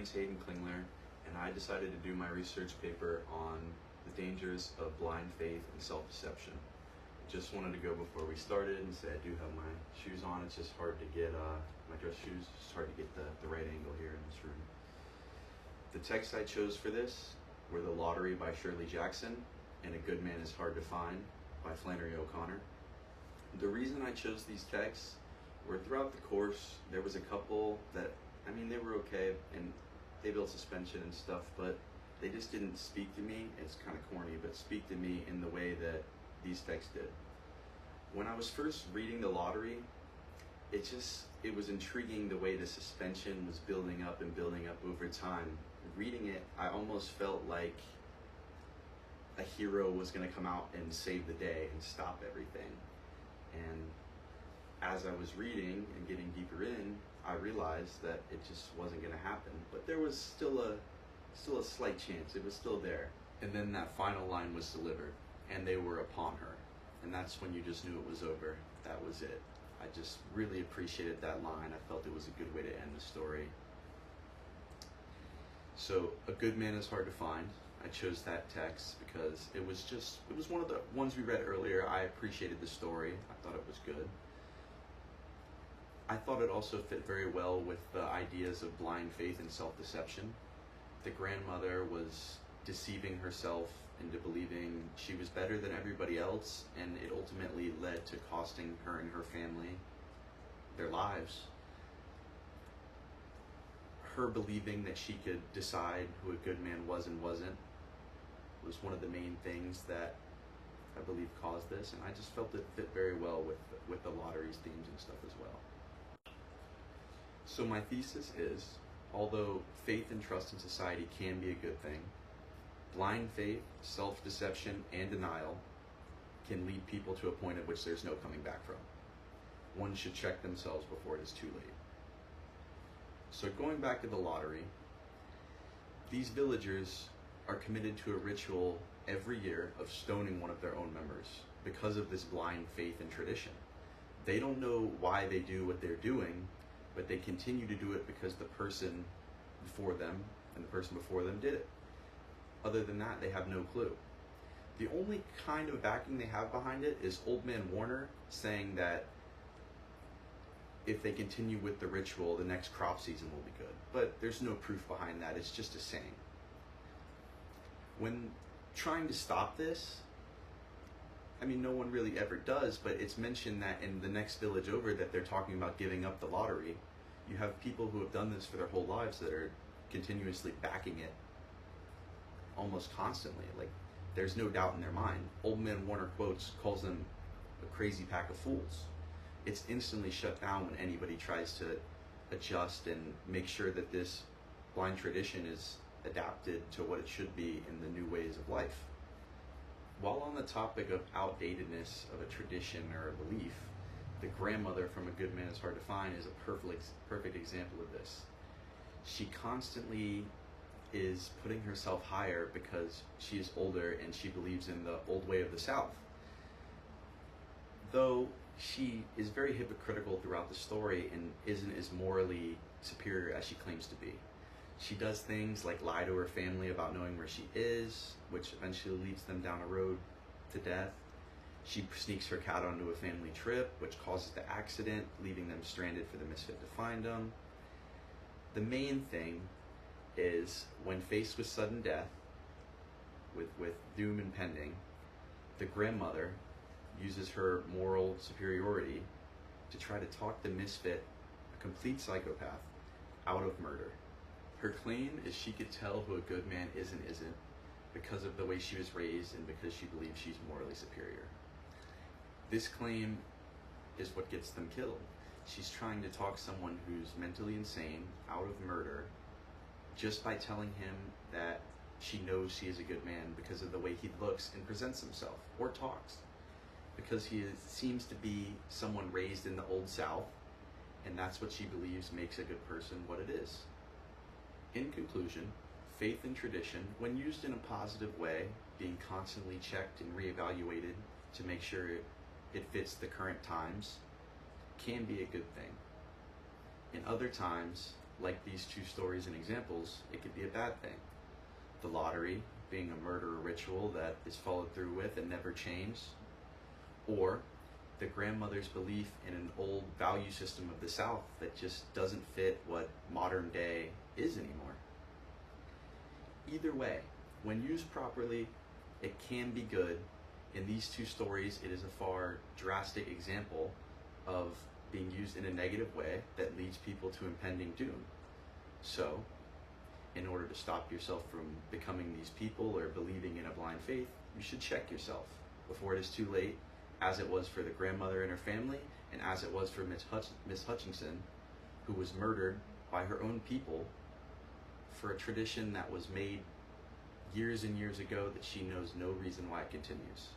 name's Hayden Klingler, and I decided to do my research paper on the dangers of blind faith and self-deception. Just wanted to go before we started and say I do have my shoes on. It's just hard to get, my dress shoes, it's just hard to get the right angle here in this room. The texts I chose for this were The Lottery by Shirley Jackson and A Good Man is Hard to Find by Flannery O'Connor. The reason I chose these texts were throughout the course, there was a couple that, they were okay and they built suspension and stuff, but they just didn't speak to me. It's kind of corny, but speak to me in the way that these texts did. When I was first reading The Lottery, it was intriguing the way the suspension was building up over time. Reading it, I almost felt like a hero was going to come out and save the day and stop everything. And as I was reading and getting deeper in, I realized that it just wasn't going to happen. But there was still a slight chance. It was still there. And then that final line was delivered, and they were upon her. And that's when you just knew it was over. That was it. I just really appreciated that line. I felt it was a good way to end the story. So, A Good Man is Hard to Find. I chose that text because it was one of the ones we read earlier. I appreciated the story. I thought it was good. I thought it also fit very well with the ideas of blind faith and self-deception. The grandmother was deceiving herself into believing she was better than everybody else, and it ultimately led to costing her and her family their lives. Her believing that she could decide who a good man was and wasn't was one of the main things that I believe caused this, and I just felt it fit very well with the lottery's themes and stuff as well. So my thesis is, although faith and trust in society can be a good thing, blind faith, self-deception, and denial can lead people to a point at which there's no coming back from. One should check themselves before it is too late. So going back to the lottery, these villagers are committed to a ritual every year of stoning one of their own members because of this blind faith and tradition. They don't know why they do what they're doing, but they continue to do it because the person before them and the person before them did it. Other than that, they have no clue. The only kind of backing they have behind it is Old Man Warner saying that if they continue with the ritual, the next crop season will be good. But there's no proof behind that. It's just a saying. When trying to stop this, no one really ever does, but it's mentioned that in the next village over that they're talking about giving up the lottery. You have people who have done this for their whole lives that are continuously backing it almost constantly. Like, there's no doubt in their mind. Old Man Warner calls them a crazy pack of fools. It's instantly shut down when anybody tries to adjust and make sure that this blind tradition is adapted to what it should be in the new ways of life. While on the topic of outdatedness of a tradition or a belief, the grandmother from A Good Man is Hard to Find is a perfect example of this. She constantly is putting herself higher because she is older and she believes in the old way of the South. Though she is very hypocritical throughout the story and isn't as morally superior as she claims to be. She does things like lie to her family about knowing where she is, which eventually leads them down a road to death. She sneaks her cat onto a family trip, which causes the accident, leaving them stranded for the misfit to find them. The main thing is, when faced with sudden death, with doom impending, the grandmother uses her moral superiority to try to talk the misfit, a complete psychopath, out of murder. Her claim is she could tell who a good man is and isn't because of the way she was raised and because she believes she's morally superior. This claim is what gets them killed. She's trying to talk someone who's mentally insane out of murder just by telling him that she knows she is a good man because of the way he looks and presents himself or talks. Because seems to be someone raised in the Old South, and that's what she believes makes a good person what it is. In conclusion, faith and tradition, when used in a positive way, being constantly checked and reevaluated to make sure it fits the current times, can be a good thing. In other times, like these two stories and examples, it could be a bad thing. The lottery being a murder ritual that is followed through with and never changed, or the grandmother's belief in an old value system of the South that just doesn't fit what modern day is anymore. Either way, when used properly, it can be good. In these two stories, it is a far drastic example of being used in a negative way that leads people to impending doom. So, in order to stop yourself from becoming these people or believing in a blind faith, you should check yourself before it is too late, as it was for the grandmother and her family, and as it was for Miss Hutchinson, who was murdered by her own people for a tradition that was made years and years ago that she knows no reason why it continues.